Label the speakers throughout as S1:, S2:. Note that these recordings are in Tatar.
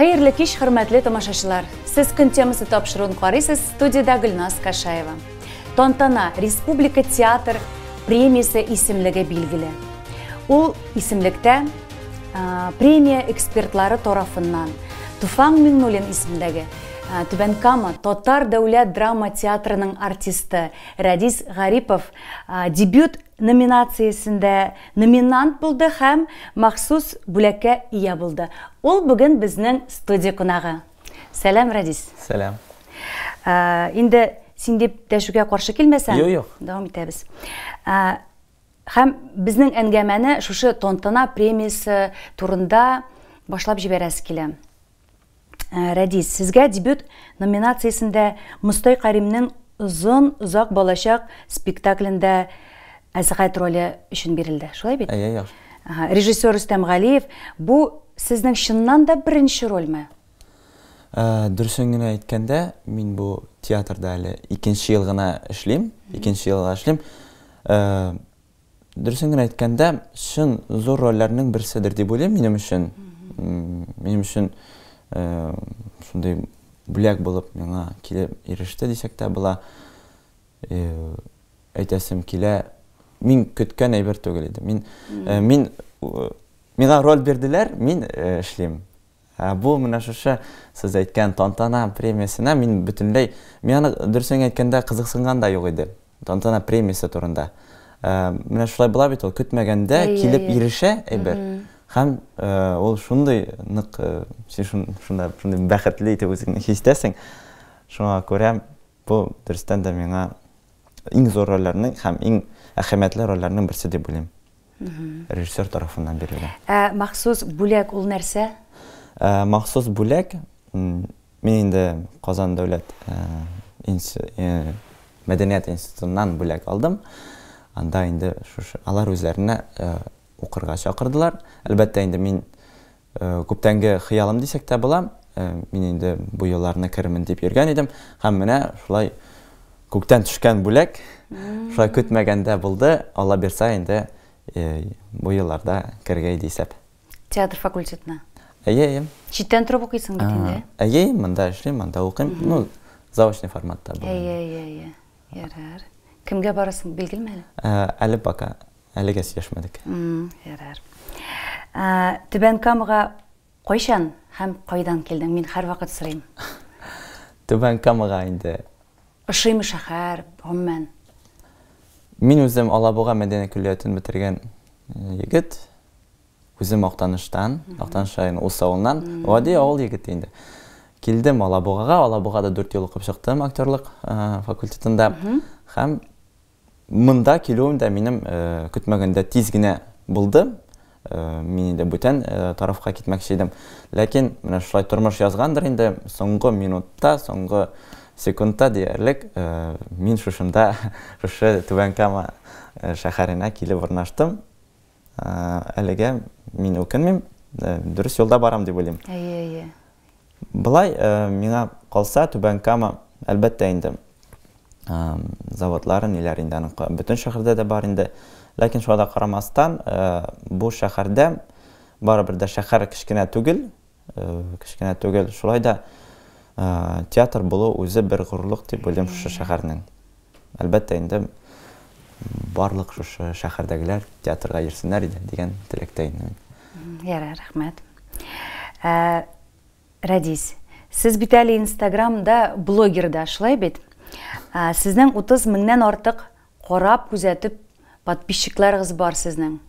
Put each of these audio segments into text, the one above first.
S1: Hayırlı kеш, hürmetli tomoshachilar. Siz kun temasi topshiruğini qaraysiz, studiyada Gulnaz Kashayeva. Tantana Respublika Teatr Premiyasi isimligi belgili. O isimlikte premiya ekspertlari tarafından Tufan Minnulin ismidagi Tubankama Tatar Davlat Drama Teatrining artisti Radis G'aripov debüt nominatsiyasida nominant bo'ldi ham maxsus bo'lakka ega bo'ldi. Ol bugun bizning studiya qonog'i. Selam Radis.
S2: Selam.
S1: Endi sen deb tashuga qarshi kelmasan?
S2: Yo'q.
S1: Davom etamiz. Hem bizning angamani shusha Tantana premiyasi turida boshlab jiberasiz kelam. Radis, sizga debüt nominatsiyasida Mustoy Karimning uzoq bo'lajak spektaklida Azg'at roli uchun berildi. Shulay bit?
S2: Yaxshi.
S1: Rejissyor Rustam G'aliyev, bu sizning shundan da birinchi rolmi?
S2: Durusini aytganda, men bu teatrda hali ikkinchi yil ishlayman. Durusini aytganda, shun zo'r rollarning birisidir deb o'ylayman menim uchun shunday bulak bo'lib menga kelib erishdi desakda bo'la. Aytasim kela men kutgan aybar tugul edi. Menga rol berdilar, men ishlayman. Bu mana shusha siz aytgan Tantana premiyasini men butunlay meni durusini aytganda qiziqsinganda yo'q edi. Tantana premiyasi turida. Mana shulay bo'la bit, ol kutmaganda kelib erisha aybar. Ham ol shunday niq shunday baxtli deb o'zingni his etasan. Shunga ko'ra bu durustan da menga eng zo'r rollarning ham eng ahamiyatli rollarning birisi deb o'ylayman. Rejissyor tarafidan berilgan.
S1: Maxsus bo'lak ul narsa?
S2: Maxsus bo'lak men endi Qozon davlat madaniyat institutidan bo'lak oldim. Anda endi alar o'zlarini o'qirga chaqirdilar. Albatta endi men ko'pdangi xiyolim desakda bo'lam. Men endi bu yillarni kiraman deb yurgan edim. Hammana shulay ko'kdan tushgan bo'lak. Shulay kutmaganda bo'ldi. Alloh bersa endi bu yillarda kirgay desab.
S1: Teatr fakultetini?
S2: Ayem.
S1: Chetdan turib o'qiysan endi?
S2: Ayem, menda ishlayman, menda o'qiyman. Ну, zaochniy formatda bu.
S1: Yarar. Kimga borasan belgilmadi?
S2: Ali baka. Aliga siyashmadik.
S1: Yarar. Tubankamaga qo'yshan ham qaydan kelding? Men har vaqt so'rayman.
S2: Tubankamaga endi
S1: O'shimi shahar, umuman.
S2: Men o'zim Olaboga madaniyat kulliyatini bitirgan yigit. O'zim Oqtanishdan, Oqtanishdan O'savundan, oddiy o'g'il yigit endi. Keldim Olabog'aga, Olabog'ada 4 yil o'qib chiqdim aktyorlik fakultetida. Ham munda keluvimda menim kutmaganda tezgina bo'ldi. Men endi butun tarafga ketmoqchi edim. Lekin mana shulay turmush yozgandir endi so'nggi minutda, so'nggi sekundda deyarlik men shunda Tubankama shaharina kelib o'rnashdim. Aliga men o'kinmim, durust yo'lda boram deb o'ylayman. Bulay menga qolsa Tubankama albatta endi zavodlari nelar endi butun shaharda da bor endi. Lekin shunga qaramasdan bu shaharda baribir shahar kichkina tugul, shulayda teatr bo'lup o'zi bir g'ururlik deb o'ylayman shu shaharning. Albatta endi barliq shu shahardagilar teatrga yursinlar degan tilakdayman.
S1: Yarar, rahmat. Radis, siz bitali Instagramda blogerda shulay bit. Sizning 30 mingdan ortiq qarab kuzatib подписчикларыгыз бар sizning.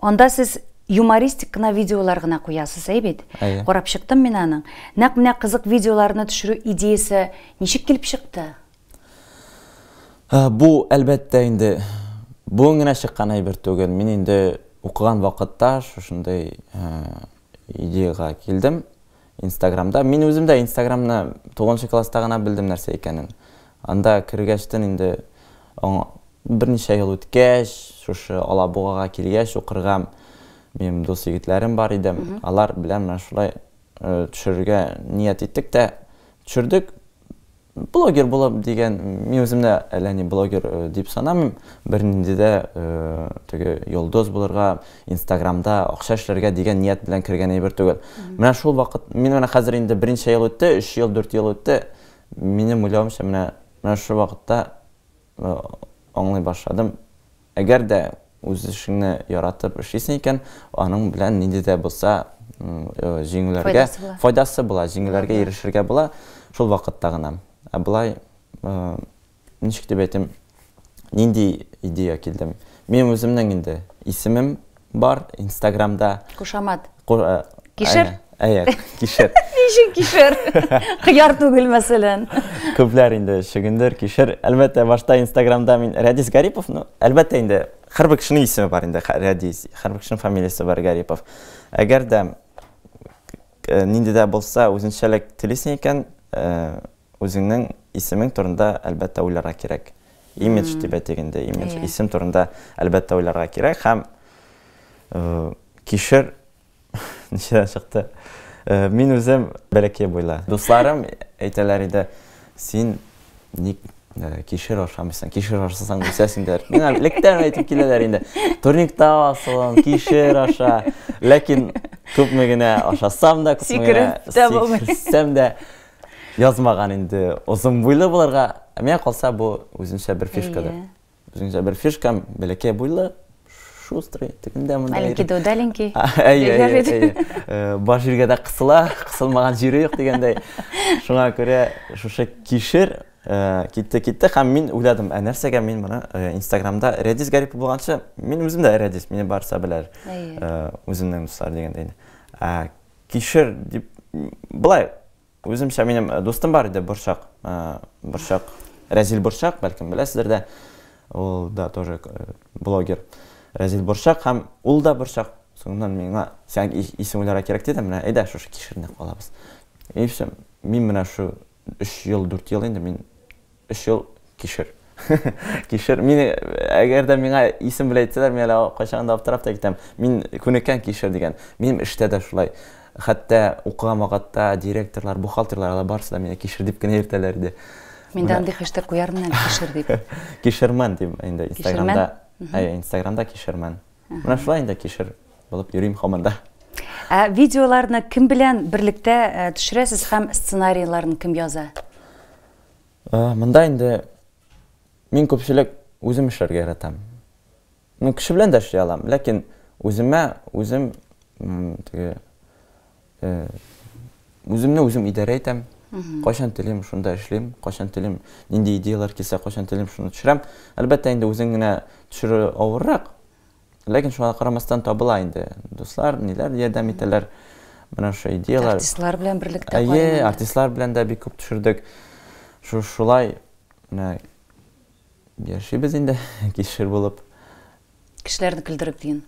S1: Onda siz yumoristik videolar gına qo'yasiz, bit. Qarab chiqdim men aning. Naq qiziq videolarni tushiru ideyasi nechik kelib chiqdi?
S2: Bu albatta endi bu'ngina chiqqan bir tugul. Men endi o'qigan vaqtda shunday ideyaga keldim Instagramda. Men o'zimda Instagramni 9-klassda gana bildim narsa ekanini. Anda kirgachdan endi bir necha yil o'tgach, shu Olabog'aga kelgach o'qirgam mening do'st yigitlarim bor edi. Ular bilan mana shulay tushirga niyat etdik-da, tushirdik. блогер булып дигән, мин үземдә әллә блогер дип санамыйм. Бернинди дә теге йолдыз булырга, Инстаграмда акча эшләргә дигән ният белән кергән әйбер түгел. Менә шул вакыт, мин менә хәзер инде беренче ел үтте, 3 ел, 4 ел үтте. Минем уйлавымча, менә шул вакытта аңлый башладым. Әгәр дә үз эшеңне яратып эшлисең икән, аның белән нинди дә булса җиңүләргә файдасы була, җиңүләргә ирешергә була шул вакытта гына. Булай, ничек дип әйтим, нинди идея килде. Минем үземнең инде исемем бар Инстаграмда.
S1: Кушамат. Кишер?
S2: Кишер.
S1: Ничек кишер? Кыяр түгел мәсәлән.
S2: Күпләр инде шөгендер, кишер. Әлбәттә, башта Инстаграмда мин Радис Гарипов, әлбәттә инде һәрбер кешенең исеме бар инде, Радис, һәрбер кешенең фамилиясе бар Гарипов. Әгәр дә нинди дә булса үзенчәлек телисең икән, үзеңнең исемең турында әлбәттә уйларга кирәк. Имидж дип әйтгәндә, имидж, исем турында әлбәттә уйларга кирәк һәм кишер ничә чыкты. Мин үзем бәләкәй буйла. Дусларым әйтәләр иде, син ник кишер ашамыйсың, кишер ашасаң үсәсеңдер. Мин электән әйтеп киләләр инде. Турникта асылың, кишер аша. Ләкин күпме генә ашасам да, күпме генә сикерсәм дә язмаган инде. Озын буйлы булырга, миңа калса бу үзенчә бер фишкадыр. Үзенчә бер фишкам, бәләкәй буйлы, шустрый, тегендә монда.
S1: Маленький да удаленький.
S2: Баш җиргә дә кысыла, кысылмаган җире юк дигәндәй. Шуңа күрә шушы кишер китте һәм мин уйладым, нәрсәгә мин моны Инстаграмда Радис Гарипов булганчы, мин үзем дә Радис, мине барса беләр. Үземнең дуслар дигәндәй. Кишер дип булай, үземчә минем дустым бар иде, Борчак, Разил Борчак, бәлкем беләсездер дә. Ул да тоже блогер. Разил Борчак һәм ул да Борчак. Соңыннан миңа сән исем уйларга кирәк диде, менә әйдә шушы кишерне калабыз. Ишем, мин менә шу 3 ел, 4 ел инде мин 3 ел кишер. Кишер, мин әгәр дә миңа исем белән әйтсәләр, мин әле кайчан да аптырап та китәм. Мин күнеккән кишер дигән. Минем эштә дә шулай. Хәтта укыган вакытта директорлар, бухгалтерлар алар барсы да мине кишер дип кенә йөртәләр иде.
S1: Мин дә андый хэштег куярмын кишер дип.
S2: Кишерман дип инде Инстаграмда. Инстаграмда кишерман. Менә шулай инде кишер булып йөрим һаманда.
S1: Видеоларны кем белән берлектә төшерәсез һәм сценарийларын кем яза?
S2: Монда инде мин күпчелек үзем эшләргә яратам. Ну кеше белән дә эшли алам, ләкин үзем үземне үзем идарә итәм. Кайчан телим шунда эшлим, кайчан телим нинди идеялар килсә, кайчан телим шуны төшерәм. Әлбәттә инде үзең генә төшерү авыррак. Ләкин шуңа карамастан табыла инде. Дуслар, ниләр ярдәм итәләр. Менә шу идеялар.
S1: Артистлар белән берлектә калган.
S2: Артистлар белән дә бик күп төшердек. Шулай менә яшибез инде кишер булып.
S1: Кешеләрне көлдереп дигән.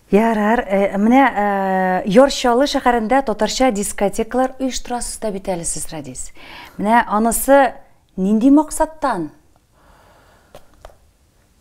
S1: Ярар, менә Йорчалы шәһәрендә татарча дискотекалар оештырасыз да бит әле сез, Радис. Менә анысы нинди максаттан?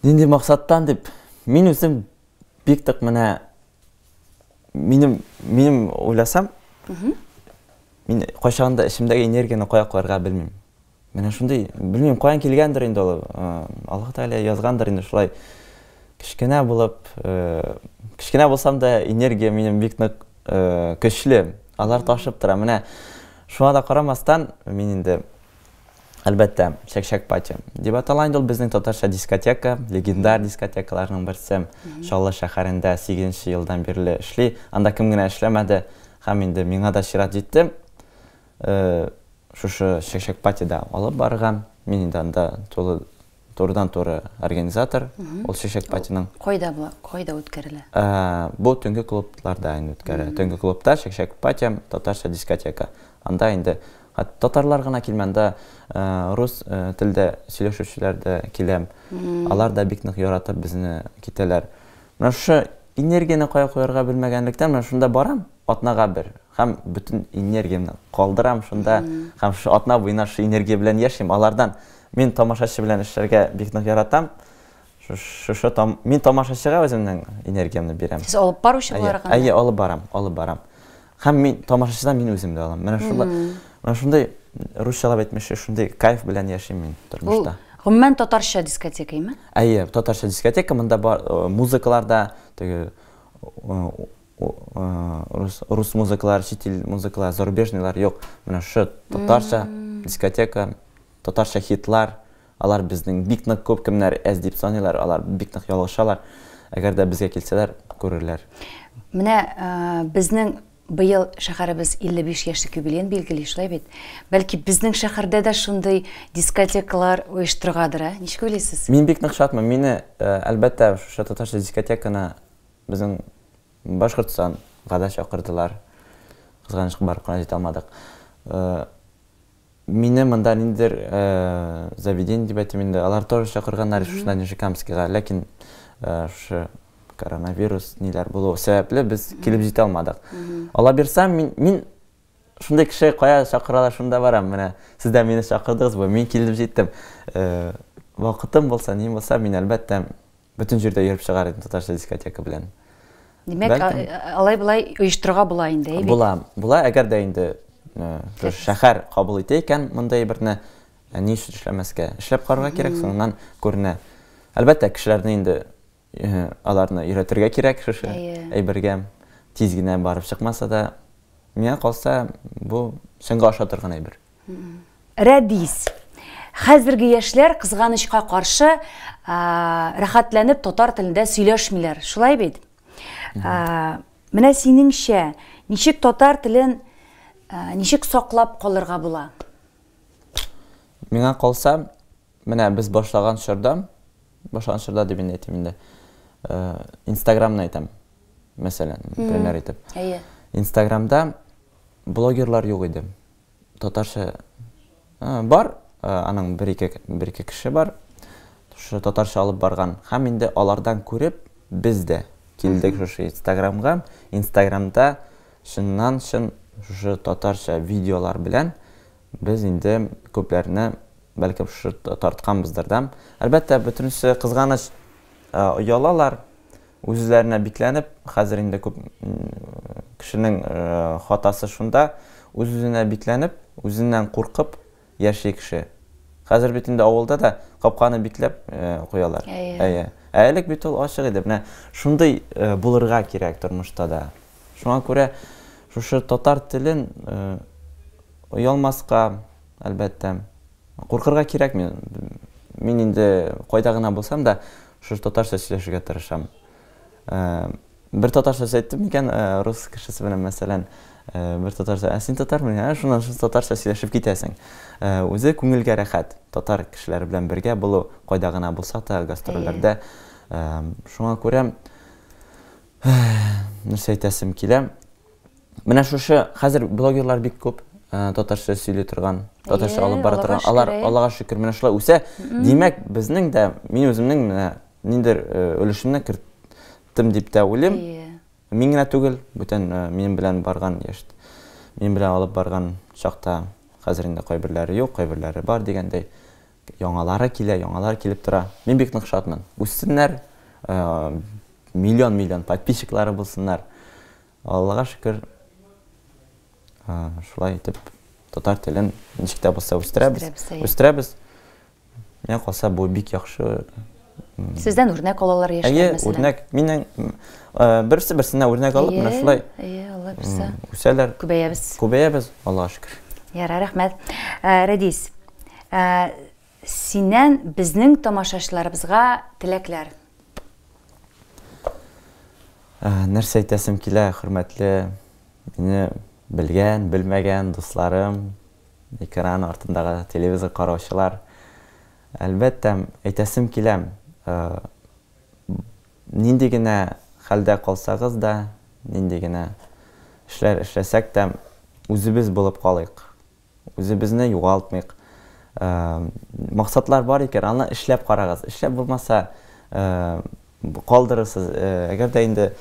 S2: Нинди максаттан дип, мин үзем бик тык менә минем уйласам, мин кайчан да эшемдәге энергияны кая куярга белмим. Менә шундый, белмим, каян килгәндер инде ул. Аллаһ Тәгалә язгандыр инде шулай. Кичкенә булып, кичкенә булсам да энергия минем бик нык көчле. Алар ташып тора. Менә шуңа да карамастан, мин инде әлбәттә Шәкшәк пати дип аталган ул безнең татарча дискотека, легендар дискотекаларның берсе. Чаллы шәһәрендә 8нче елдан бирле эшли. Анда кем генә эшләмәде һәм инде миңа да чират җитте. Шушы Шәкшәк патида алып барган. Мин инде анда турыдан-туры организатор. Ул Шәкшәк патиның.
S1: Кайда үткәрелә?
S2: Бу төнге клубларда инде үткәрелә. Төнге клубта Шәкшәк пати, татарча дискотека. Анда инде татарлар гына килмәндә, рус телдә сөйләшүчеләр дә киләм. Алар да бик нык яратып безне китәләр. Менә шу энергияны кая куярга белмәгәнлектән мен шунда барам, атнага бер. Һәм бүтән энергиямны калдырам шунда. Һәм шу атна буена шу энергия белән яшим. Алардан мин тамашачы белән эшләргә бик нык яратам. Мин тамашачыга үземнең энергиямны бирәм.
S1: Сез алып баручы буларга?
S2: Алып барам. Һәм мин тамашачыдан мин үзем дә алам. Менә Шундай русчалап әйтмешчә, шундай кайф белән яшим мин тормышта.
S1: Гомумән татарча дискотекаймы?
S2: Әйе, татарча дискотека, монда бар музыкаларда, теге рус музыкалар, чит ил музыкалар, зарубежныйлар юк. Менә шу татарча дискотека, татарча хитлар, алар безнең бик нык күп кемнәр әз дип саныйлар, алар бик нык ялгышалар. Әгәр дә безгә килсәләр, күрерләр.
S1: Менә безнең быел шәһәребез 55 яшьлек юбилейн билгели, шулай бит. Бәлки безнең шәһәрдә дә шундый дискотекалар оештыргадыр, ничек уйлыйсыз?
S2: Мин бик нык шатмын. Мине әлбәттә шу татарча дискотеканы безнең Башкортстан-га да чакырдылар. Кызганычка барып кына җитә алмадык. Мине монда ниндер заведение дип әйтим инде. Алар тоже чакырганнар шушында Нижекамскига, ләкин шу коронавирус ниләр булу сәбәпле без килеп җитә алмадык. Алла бирсә, мин шундай кеше кая чакыралар, шунда барам. Менә сез дә мине чакырдыгыз бу, мин килеп җиттем. Вакытым булса, ни булса, мин әлбәттә бөтен җирдә йөреп чыгар идем татарча дискотека белән.
S1: Димәк, алай-булай оештырга була инде, әйе бит?
S2: Була, әгәр дә инде шәһәр кабул итә икән, мондай берне ни өчен эшләмәскә? Эшләп карарга кирәк, соңыннан күренә. Әлбәттә, кешеләрне инде аларны өйрәтергә кирәк, шушы әйбергә тиз генә барып чыкмаса да, миңа калса, бу сеңгә аша торган әйбер.
S1: Рәдис. Хәзерге яшьләр кызганычка каршы рәхәтләнеп татар телендә сөйләшмиләр. Шулай бит? Менә синеңчә, ничек татар телен ничек саклап калырга була?
S2: Миңа калса, менә без башлаган чорда дип әйтим инде. Инстаграмны әйтәм. Мәсәлән, пример итеп.
S1: Әйе.
S2: Инстаграмда блогерлар юк иде. Татарча бар, аның бер-ике кеше бар. Шу татарча алып барган. Һәм инде алардан күреп, без дә килдек шушы Инстаграмга. Инстаграмда шуннан-шун шушы татарча видеолар белән без инде күпләрне бәлки шушы тартканбыздыр да. Әлбәттә, бөтенесе кызганыч оялалар, үзләренә бикләнеп, хәзер инде күп кешенең хатасы шунда, үзенә бикләнеп, үзеннән куркып яши кеше. Хәзер бит инде авылда да капканы бикләп куялар. Әйе. Әлек бит ул ачык иде. Менә шундый булырга кирәк тормышта да. Шуңа күрә шушы татар телен оялмаска, әлбәттә, куркырга кирәк. Мин инде кайда гына булсам да, шушы татарча сөйләшергә тырышам. Бер татарча әйттем икән рус кешесе белән, мәсәлән, бер татарча, син татармы? Шуннан татарча сөйләшеп китәсең. Үзе күңелгә рәхәт. Татар кешеләре белән бергә булу, кайда гына булса да гастрольләрдә. Шуңа күрә нәрсә әйтәсем килә. Менә шушы хәзер блогерлар бик күп татарча сөйли торган, татарча алып бара торган. Алар Аллага шөкер, менә шулай үсә. Димәк, безнең дә, мин үземнең ниндер өлешемне кертем дип тә уйлыйм. Мин генә түгел, бүтән минем белән барган яшь, минем белән алып барган чакта хәзер инде кайберләре юк, кайберләре бар дигәндәй, яңалары килеп тора. Мин бик нык шатмын. Үссеннәр, миллион подписчиклары булсыннар. Аллага шөкер, шулай итеп татар телен ничек тә булса үстерәбез. Миңа калса, бу бик яхшы.
S1: Сездән үрнәк алалар яшьләр, мәсәлән.
S2: Үрнәк, миннән берсенә үрнәк алып, менә шулай.
S1: Алла бирсә.
S2: Үсәләр.
S1: Күбәябез,
S2: Аллага шөкер.
S1: Ярар, рәхмәт. Рәдис, синнән безнең тамашачыларыбызга теләкләр.
S2: Нәрсә әйтәсем килә, хөрмәтле мине белгән, белмәгән дусларым, экран артындагы телевизор караучылар. Әлбәттә, әйтәсем килә, нинди генә хәлдә калсагыз да, нинди генә эшләр эшләсәк тә, үзебез булып калыйк. Үзебезне югалтмыйк. Максатлар бар икән, аны эшләп карагыз. Эшләп булмаса, калдырырсыз. Әгәр дә инде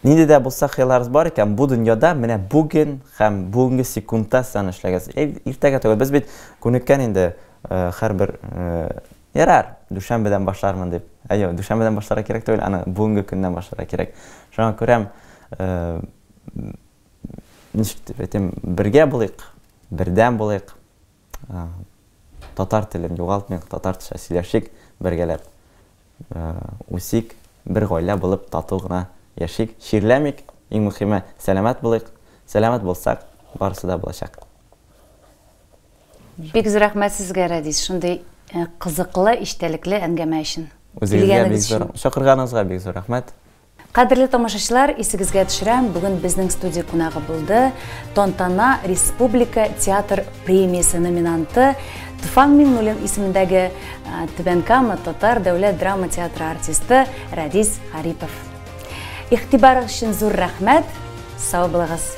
S2: нинди дә булса хыялларыбыз бар икән, бу дөньяда менә бүген һәм бүгенге секундта аны эшләгез. Иртәгә түгел, без бит күнеккән инде һәрбер ярар, дүшәмбедән башлармын дип. Әйе, дүшәмбедән башларга кирәк түгел, аны бүгенге көннән башларга кирәк. Шуңа күрә ничек дип әйтим, бергә булыйк. бердәм булыйк, татар телен югалтмыйк, татарча сөйләшик, бергәләп үсик, бер гаилә булып тату гына яшик, ширләмик, иң мөһиме сәламәт булыйк. Сәламәт булсак, барысы да булачак.
S1: Бик зур рәхмәт сезгә, Рәдис, шундый кызыклы, иштәлекле әңгәмә өчен.
S2: Үзегезгә бик зур, шакырганыңызга бик зур рәхмәт.
S1: Кадерле тамашачылар, исегезгә төшерәм, бүген безнең студия кунагы булды. Тантана Республика театр премиясе номинанты Туфан Миңнуллин исемендәге Түбән Кама татар дәүләт драма театры артисты Рәдис Гарипов. Игътибарыгыз өчен зур рәхмәт. Сау булыгыз.